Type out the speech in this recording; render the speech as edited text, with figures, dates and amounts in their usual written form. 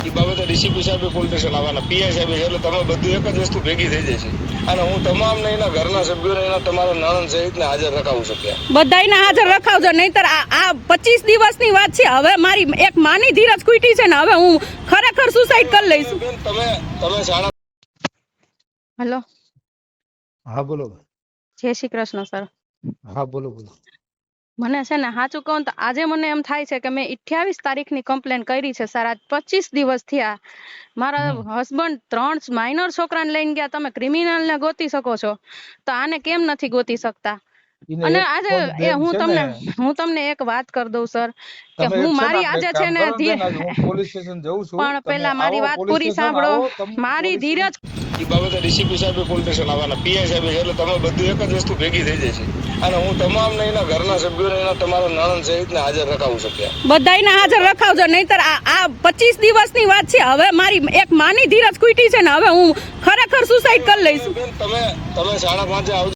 એ બાબતે ડીસીપી સાહેબે police station આવવાના, પીઆઈ સાહેબે, એટલે તમે બધું એક જ વસ્તુ ભેગી થઈ જશે અને હું તમામને એના ઘરના સભ્યોને એના તમારા નણંદ સહિતને હાજર રખાવું શક્યા. બધાયને હાજર રખાવજો, નહીતર આ 25 દિવસની વાત છે. હવે મારી એક માની ધીરજ ખૂટી છે ને હવે હું ખરેખર સુસાઇડ કરી લઈશ. તમે શાળા. હેલો, હા બોલો. જય શ્રી કૃષ્ણ સર. હા બોલો બોલો. મને છે ને સાચું કહું તો આજે મને એમ થાય છે કે મેં 28 તારીખની કમ્પ્લેન કરી છે સર. આજ 25 દિવસ થયા. મારા હસબન્ડ 3 માઇનર છોકરાને લઈને ગયા. તમે ક્રિમિનલને ગોતી શકો છો તો આને કેમ નથી ગોતી શકતા? અને આજે હું તમને એક વાત કરી દઉં સર કે હું મારી આજે છે ને પોલીસ સ્ટેશન જઉં છું, પણ પેલા મારી વાત પૂરી સાંભળો. મારી ધીરજ. એ બાબતે ડીસીપી સાહેબે પોલીસ સ્ટેશન આવવાના, પીઆઈ સાહેબે, એટલે તમે બધું એક જ વસ્તુ ભેગી થઈ જશે અને હું તમામને એના ઘરના સભ્યોને એના તમારા નણંદ સહિતને હાજર રખાવું શક્યા. બધાયને હાજર રખાવજો, નહીતર આ 25 દિવસની વાત છે. હવે મારી એક માની ધીરજ ખૂટી છે ને હવે હું ખરેખર સુસાઇડ કરી લઈશ. તમે 5:30 આવજો.